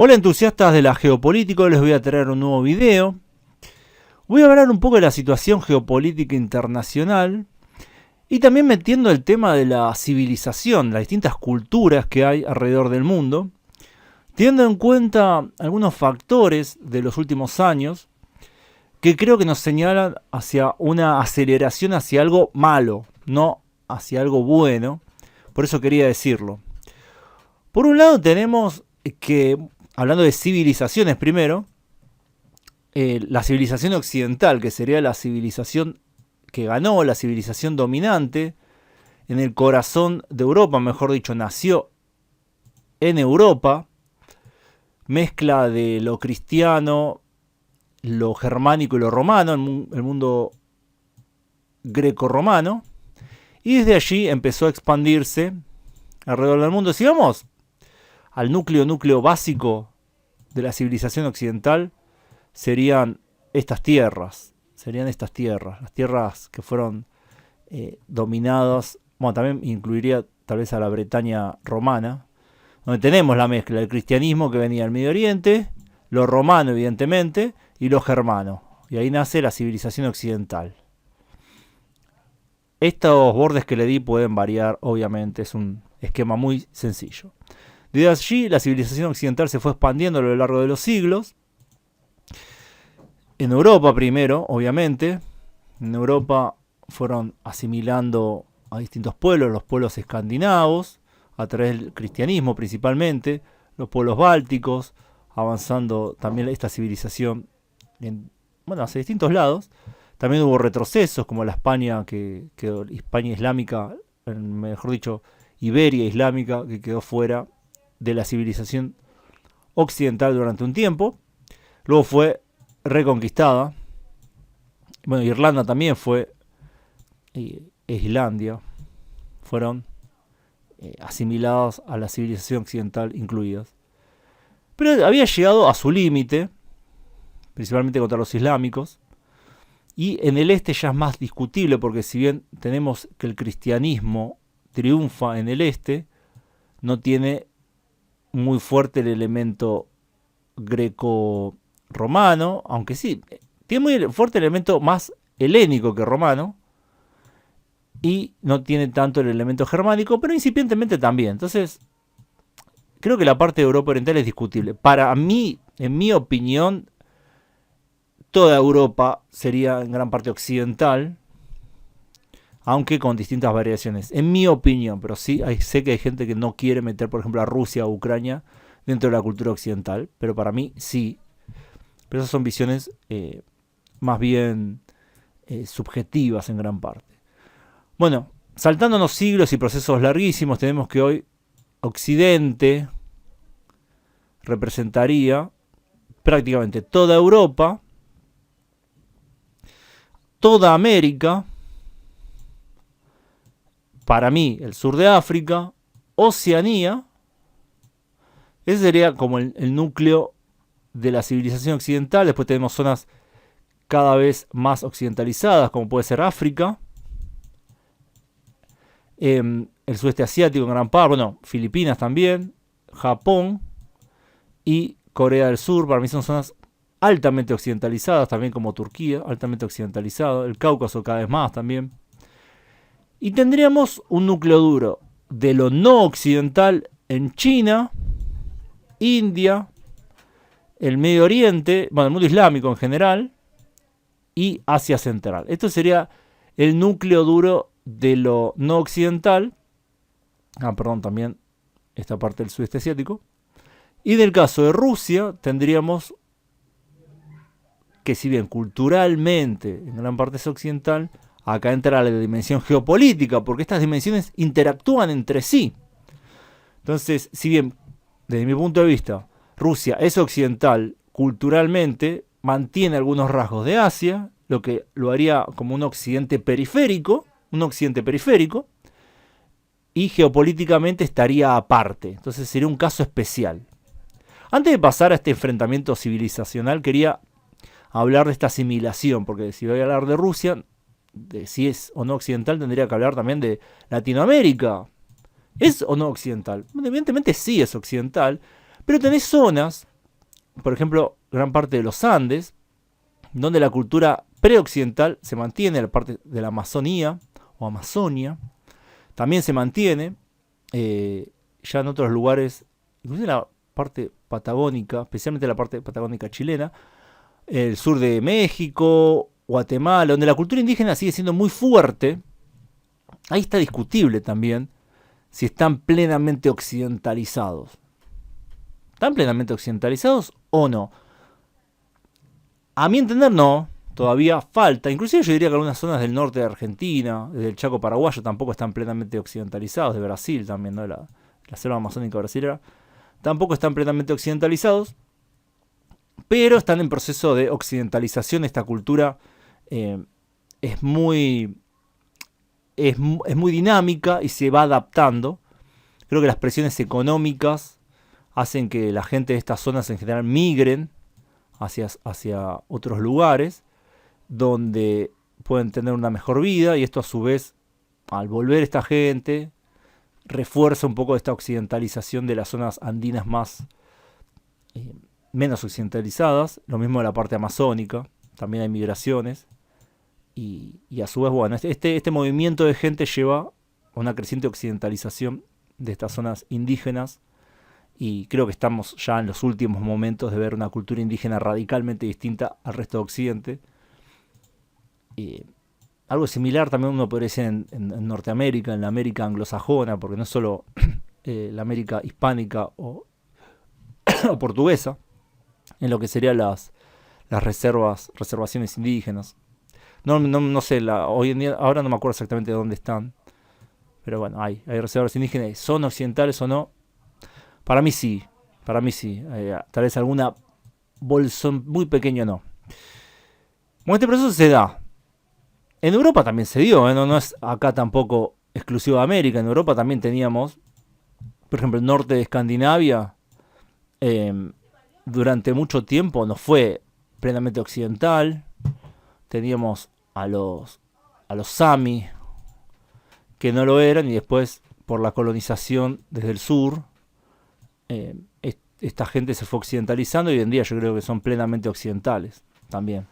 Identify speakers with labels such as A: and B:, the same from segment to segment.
A: Hola entusiastas de la geopolítica, hoy les voy a traer un nuevo video. Voy a hablar un poco de la situación geopolítica internacional y también metiendo el tema de la civilización, las distintas culturas que hay alrededor del mundo, teniendo en cuenta algunos factores de los últimos años que creo que nos señalan hacia una aceleración hacia algo malo, no hacia algo bueno. Por eso quería decirlo. Por un lado tenemos que, hablando de civilizaciones primero, la civilización occidental, que sería la civilización que ganó, la civilización dominante, en el corazón de Europa, mejor dicho, nació en Europa, mezcla de lo cristiano, lo germánico y lo romano, el mundo greco-romano, y desde allí empezó a expandirse alrededor del mundo. Si vamos al núcleo básico de la civilización occidental, serían estas tierras, las tierras que fueron dominadas, bueno, también incluiría tal vez a la Bretaña romana, donde tenemos la mezcla del cristianismo que venía del Medio Oriente, lo romano evidentemente, y lo germano, y ahí nace la civilización occidental. Estos bordes que le di pueden variar, obviamente, es un esquema muy sencillo. Desde allí la civilización occidental se fue expandiendo a lo largo de los siglos. En Europa primero, obviamente. En Europa fueron asimilando a distintos pueblos, los pueblos escandinavos, a través del cristianismo principalmente, los pueblos bálticos, avanzando también esta civilización hacia distintos lados. También hubo retrocesos como la España, España islámica, mejor dicho, Iberia islámica, que quedó fuera de la civilización occidental durante un tiempo. Luego fue reconquistada. Bueno, Irlanda también fue, Islandia, fueron asimiladas a la civilización occidental incluidas. Pero había llegado a su límite, principalmente contra los islámicos. Y en el este ya es más discutible, porque si bien tenemos que el cristianismo triunfa en el este, no tiene muy fuerte el elemento greco-romano, aunque sí, tiene muy fuerte el elemento más helénico que romano, y no tiene tanto el elemento germánico, pero incipientemente también. Entonces, creo que la parte de Europa Oriental es discutible. Para mí, en mi opinión, toda Europa sería en gran parte occidental, aunque con distintas variaciones, en mi opinión. Pero sí, sé que hay gente que no quiere meter, por ejemplo, a Rusia o Ucrania dentro de la cultura occidental, pero para mí sí. Pero esas son visiones más bien subjetivas en gran parte. Bueno, saltándonos siglos y procesos larguísimos, tenemos que hoy Occidente representaría prácticamente toda Europa, toda América, para mí el sur de África, Oceanía. Ese sería como el núcleo de la civilización occidental. Después tenemos zonas cada vez más occidentalizadas, como puede ser África, el sudeste asiático en gran parte, bueno, Filipinas también, Japón y Corea del Sur. Para mí son zonas altamente occidentalizadas, también como Turquía, altamente occidentalizado, el Cáucaso cada vez más también. Y tendríamos un núcleo duro de lo no occidental en China, India, el Medio Oriente, bueno, el mundo islámico en general, y Asia Central. Esto sería el núcleo duro de lo no occidental. También esta parte del sudeste asiático. Y del caso de Rusia, tendríamos que, si bien culturalmente en gran parte es occidental, acá entra la dimensión geopolítica, porque estas dimensiones interactúan entre sí. Entonces, si bien, desde mi punto de vista, Rusia es occidental culturalmente, mantiene algunos rasgos de Asia, lo que lo haría como un occidente periférico, y geopolíticamente estaría aparte. Entonces sería un caso especial. Antes de pasar a este enfrentamiento civilizacional, quería hablar de esta asimilación, porque si voy a hablar de Rusia, de si es o no occidental, tendría que hablar también de Latinoamérica. ¿Es o no occidental? Bueno, evidentemente sí es occidental, pero tenés zonas por ejemplo, gran parte de los Andes, donde la cultura preoccidental se mantiene, la parte de la Amazonía o Amazonia, también se mantiene, ya en otros lugares, incluso en la parte patagónica, especialmente la parte patagónica chilena, el sur de México, Guatemala, donde la cultura indígena sigue siendo muy fuerte. Ahí está discutible también si están plenamente occidentalizados. ¿Están plenamente occidentalizados o no? A mi entender no, todavía falta. Inclusive yo diría que algunas zonas del norte de Argentina, desde el Chaco paraguayo, tampoco están plenamente occidentalizados, de Brasil también, ¿no? La selva amazónica brasilera, tampoco están plenamente occidentalizados, pero están en proceso de occidentalización. Esta cultura es muy dinámica y se va adaptando. Creo que las presiones económicas hacen que la gente de estas zonas en general migren hacia otros lugares donde pueden tener una mejor vida, y esto a su vez, al volver esta gente, refuerza un poco esta occidentalización de las zonas andinas menos occidentalizadas. Lo mismo de la parte amazónica, también hay migraciones. Y a su vez, bueno, este movimiento de gente lleva a una creciente occidentalización de estas zonas indígenas, y creo que estamos ya en los últimos momentos de ver una cultura indígena radicalmente distinta al resto de Occidente. Algo similar también uno podría decir en Norteamérica, en la América anglosajona, porque no es solo la América hispánica o portuguesa, en lo que serían las reservaciones indígenas. No sé, hoy en día, ahora no me acuerdo exactamente de dónde están, pero bueno, hay reservas indígenas. ¿Son occidentales o no? Para mí sí. Tal vez alguna bolsón muy pequeño no. Bueno, este proceso se da. En Europa también se dio, no es acá tampoco exclusivo de América. En Europa también teníamos, por ejemplo, el norte de Escandinavia, durante mucho tiempo no fue plenamente occidental. Teníamos a los Sami, que no lo eran, y después, por la colonización desde el sur, esta gente se fue occidentalizando, y hoy en día yo creo que son plenamente occidentales también.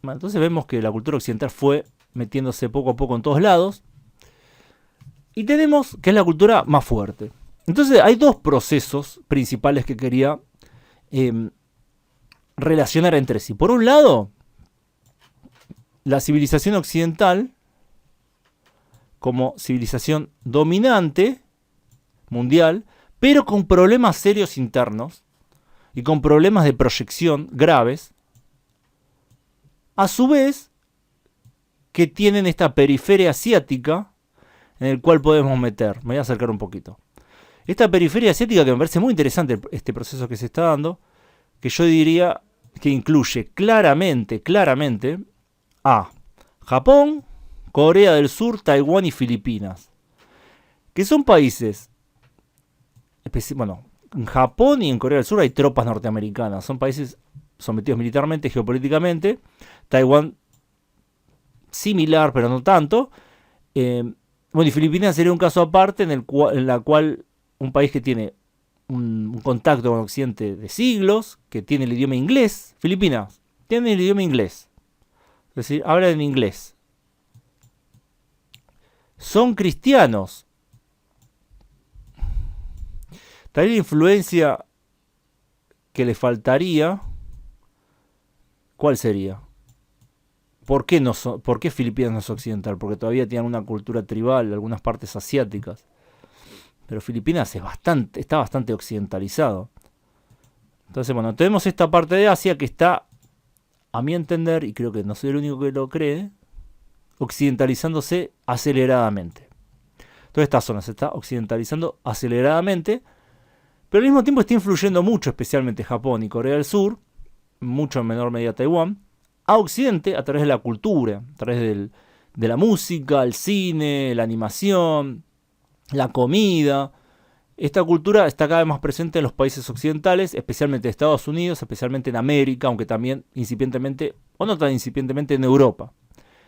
A: Bueno, entonces vemos que la cultura occidental fue metiéndose poco a poco en todos lados, y tenemos que es la cultura más fuerte. Entonces hay dos procesos principales que quería relacionar entre sí. Por un lado, la civilización occidental como civilización dominante mundial, pero con problemas serios internos y con problemas de proyección graves, a su vez que tienen esta periferia asiática en el cual podemos meter. Me voy a acercar un poquito. Esta periferia asiática, que me parece muy interesante este proceso que se está dando, que yo diría que incluye claramente a Japón, Corea del Sur, Taiwán y Filipinas, que son países, bueno, en Japón y en Corea del Sur hay tropas norteamericanas, son países sometidos militarmente, geopolíticamente. Taiwán similar, pero no tanto. Bueno, y Filipinas sería un caso aparte en la cual un país que tiene un contacto con Occidente de siglos, que tiene el idioma inglés. Filipinas tiene el idioma inglés, es decir, hablan en inglés. Son cristianos. Tal vez la influencia que le faltaría, ¿cuál sería? ¿Por qué Filipinas no es occidental? Porque todavía tienen una cultura tribal, algunas partes asiáticas. Pero Filipinas está bastante occidentalizado. Entonces, bueno, tenemos esta parte de Asia que está, a mi entender, y creo que no soy el único que lo cree, occidentalizándose aceleradamente. Toda esta zona se está occidentalizando aceleradamente, pero al mismo tiempo está influyendo mucho, especialmente Japón y Corea del Sur, mucho en menor medida Taiwán, a Occidente a través de la cultura, a través de la música, el cine, la animación, la comida. Esta cultura está cada vez más presente en los países occidentales, especialmente en Estados Unidos, especialmente en América, aunque también incipientemente, o no tan incipientemente, en Europa.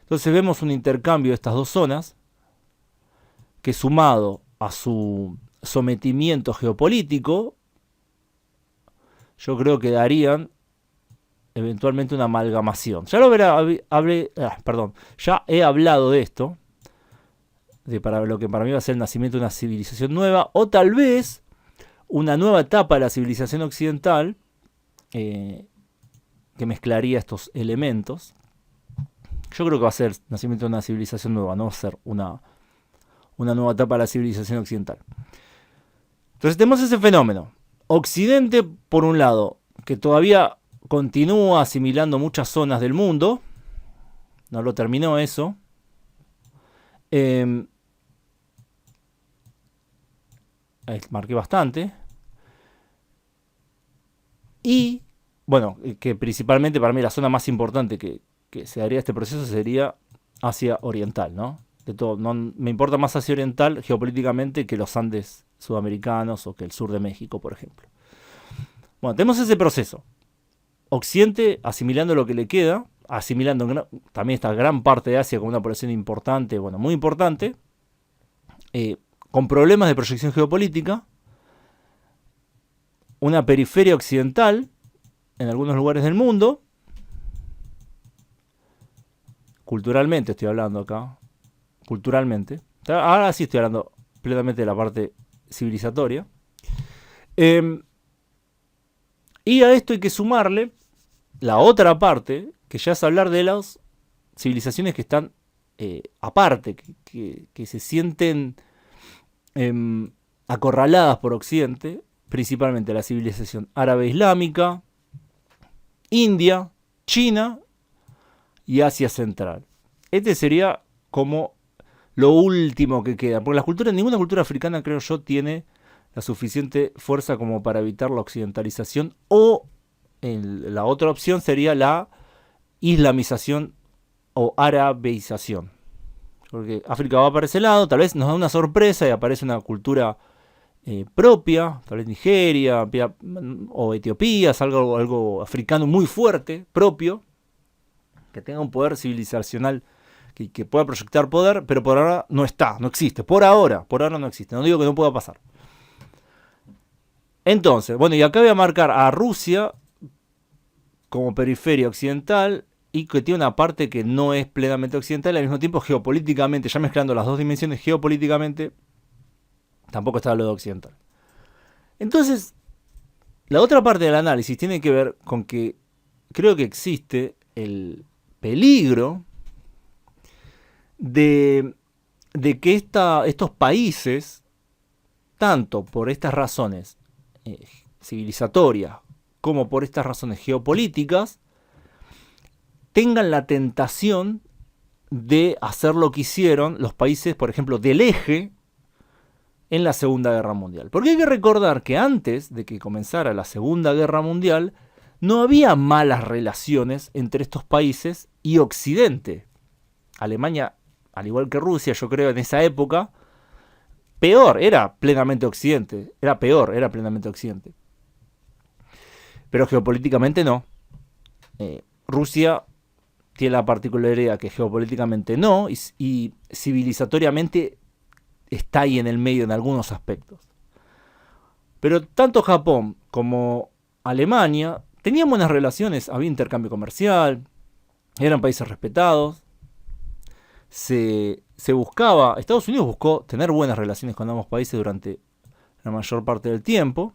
A: Entonces vemos un intercambio de estas dos zonas, que sumado a su sometimiento geopolítico, yo creo que darían eventualmente una amalgamación. Ya he hablado de esto, de para lo que para mí va a ser el nacimiento de una civilización nueva, o tal vez una nueva etapa de la civilización occidental, que mezclaría estos elementos. Yo creo que va a ser el nacimiento de una civilización nueva, no va a ser una nueva etapa de la civilización occidental. Entonces tenemos ese fenómeno. Occidente, por un lado, que todavía continúa asimilando muchas zonas del mundo. No lo terminó eso. Marqué bastante. Y, bueno, que principalmente para mí la zona más importante que se daría este proceso sería Asia Oriental, ¿no? De todo, no, me importa más Asia Oriental geopolíticamente que los Andes sudamericanos o que el sur de México, por ejemplo. Bueno, tenemos ese proceso. Occidente asimilando lo que le queda, asimilando también esta gran parte de Asia con una población importante, bueno, muy importante, con problemas de proyección geopolítica, una periferia occidental en algunos lugares del mundo, culturalmente estoy hablando acá, culturalmente, ahora sí estoy hablando plenamente de la parte civilizatoria, y a esto hay que sumarle la otra parte, que ya es hablar de las civilizaciones que están aparte, que se sienten acorraladas por Occidente, principalmente la civilización árabe islámica, India, China y Asia Central. Este sería como lo último que queda, porque ninguna cultura africana, creo yo, tiene la suficiente fuerza como para evitar la occidentalización, o la otra opción sería la islamización o arabeización. Porque África va para ese lado, tal vez nos da una sorpresa y aparece una cultura propia, tal vez Nigeria o Etiopía, algo africano muy fuerte, propio, que tenga un poder civilizacional que pueda proyectar poder, pero por ahora no está, no existe, por ahora no existe, no digo que no pueda pasar. Entonces, bueno, y acá voy a marcar a Rusia como periferia occidental y que tiene una parte que no es plenamente occidental, al mismo tiempo geopolíticamente, ya mezclando las dos dimensiones geopolíticamente, tampoco está lo de occidental. Entonces, la otra parte del análisis tiene que ver con que creo que existe el peligro de que estos países, tanto por estas razones civilizatorias como por estas razones geopolíticas, tengan la tentación de hacer lo que hicieron los países, por ejemplo, del eje en la Segunda Guerra Mundial. Porque hay que recordar que antes de que comenzara la Segunda Guerra Mundial, no había malas relaciones entre estos países y Occidente. Alemania, al igual que Rusia, yo creo en esa época, era plenamente Occidente. Era plenamente Occidente. Pero geopolíticamente no. Rusia tiene la particularidad que geopolíticamente no, y civilizatoriamente está ahí en el medio en algunos aspectos. Pero tanto Japón como Alemania tenían buenas relaciones, había intercambio comercial, eran países respetados, se buscaba, Estados Unidos buscó tener buenas relaciones con ambos países durante la mayor parte del tiempo,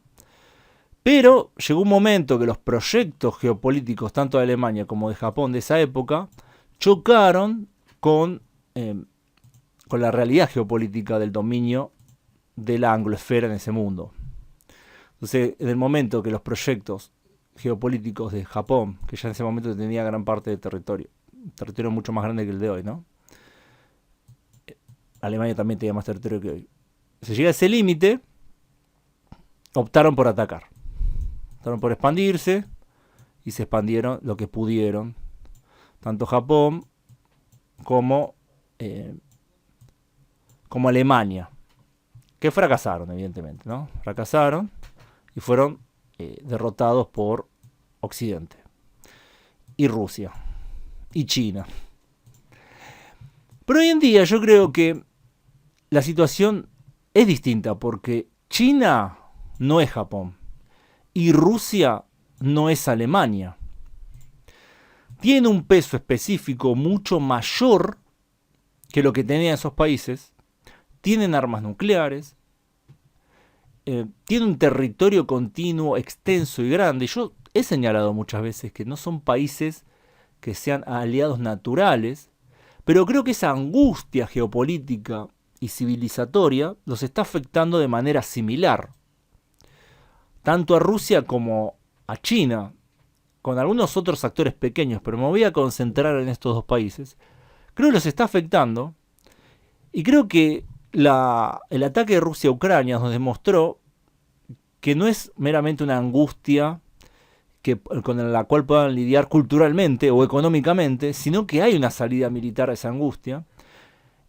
A: pero llegó un momento que los proyectos geopolíticos tanto de Alemania como de Japón de esa época chocaron con la realidad geopolítica del dominio de la angloesfera en ese mundo. Entonces, en el momento que los proyectos geopolíticos de Japón, que ya en ese momento tenía gran parte del territorio, un territorio mucho más grande que el de hoy, ¿no? Alemania también tenía más territorio que hoy. Se llega a ese límite, optaron por atacar. Optaron por expandirse y se expandieron lo que pudieron. Tanto Japón como Alemania. Que fracasaron, evidentemente, ¿no? Fracasaron y fueron derrotados por Occidente. Y Rusia. Y China. Pero hoy en día yo creo que la situación es distinta porque China no es Japón y Rusia no es Alemania. Tiene un peso específico mucho mayor que lo que tenían esos países. Tienen armas nucleares. Tiene un territorio continuo, extenso y grande. Yo he señalado muchas veces que no son países que sean aliados naturales, pero creo que esa angustia geopolítica y civilizatoria los está afectando de manera similar, tanto a Rusia como a China, con algunos otros actores pequeños, pero me voy a concentrar en estos dos países. Creo que los está afectando, y creo que el ataque de Rusia a Ucrania nos demostró que no es meramente una angustia con la cual puedan lidiar culturalmente o económicamente, sino que hay una salida militar a esa angustia.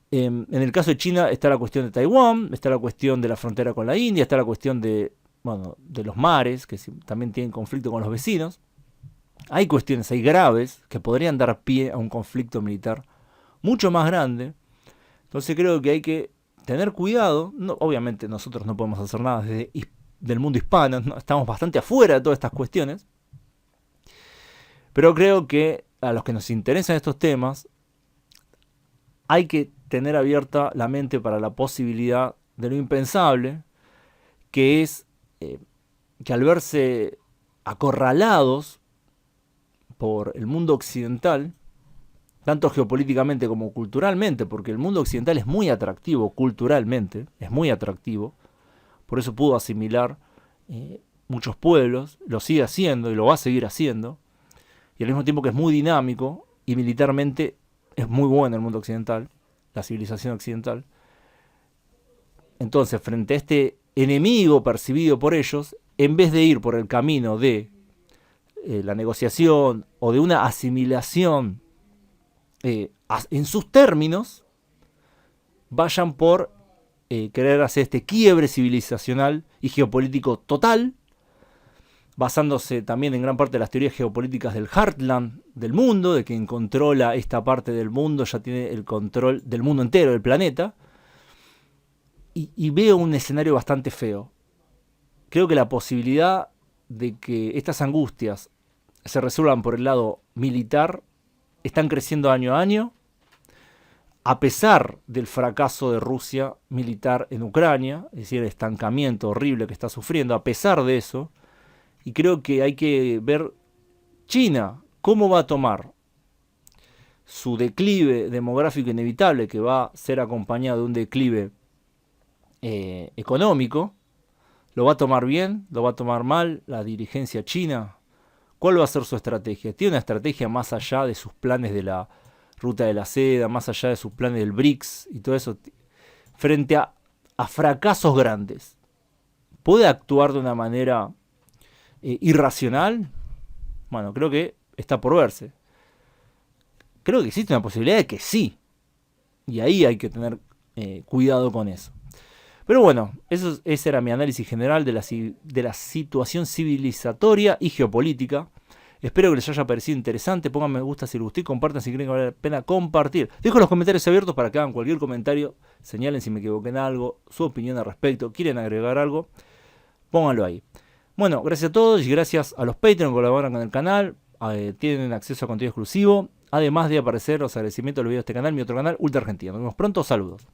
A: En el caso de China está la cuestión de Taiwán, está la cuestión de la frontera con la India, está la cuestión de los mares, que también tienen conflicto con los vecinos. Hay cuestiones ahí graves que podrían dar pie a un conflicto militar mucho más grande. Entonces creo que hay que tener cuidado. No, obviamente nosotros no podemos hacer nada del mundo hispano, ¿no? Estamos bastante afuera de todas estas cuestiones. Pero creo que a los que nos interesan estos temas hay que tener abierta la mente para la posibilidad de lo impensable, que es que al verse acorralados por el mundo occidental, tanto geopolíticamente como culturalmente, porque el mundo occidental es muy atractivo culturalmente, es muy atractivo, por eso pudo asimilar muchos pueblos, lo sigue haciendo y lo va a seguir haciendo, y al mismo tiempo que es muy dinámico y militarmente es muy bueno el mundo occidental, la civilización occidental. Entonces, frente a este enemigo percibido por ellos, en vez de ir por el camino de la negociación o de una asimilación en sus términos, vayan por querer hacer este quiebre civilizacional y geopolítico total, basándose también en gran parte de las teorías geopolíticas del Heartland del mundo, de quien controla esta parte del mundo, ya tiene el control del mundo entero, del planeta, y veo un escenario bastante feo. Creo que la posibilidad de que estas angustias se resuelvan por el lado militar están creciendo año a año, a pesar del fracaso de Rusia militar en Ucrania, es decir, el estancamiento horrible que está sufriendo, a pesar de eso. Y creo que hay que ver China, cómo va a tomar su declive demográfico inevitable, que va a ser acompañado de un declive económico. ¿Lo va a tomar bien? ¿Lo va a tomar mal la dirigencia china? ¿Cuál va a ser su estrategia? ¿Tiene una estrategia más allá de sus planes de la ruta de la seda, más allá de sus planes del BRICS y todo eso? Frente a fracasos grandes, ¿puede actuar de una manera irracional? Bueno, creo que está por verse. Creo que existe una posibilidad de que sí. Y ahí hay que tener cuidado con eso. Pero bueno, ese era mi análisis general de la situación civilizatoria y geopolítica. Espero que les haya parecido interesante. Pongan me gusta si les gustó y compartan si creen que vale la pena compartir. Dejo los comentarios abiertos para que hagan cualquier comentario. Señalen si me equivoqué en algo, su opinión al respecto. ¿Quieren agregar algo? Pónganlo ahí. Bueno, gracias a todos y gracias a los Patreon que colaboran con el canal. Tienen acceso a contenido exclusivo. Además de aparecer los agradecimientos de los videos de este canal, mi otro canal, Ultra Argentina. Nos vemos pronto, saludos.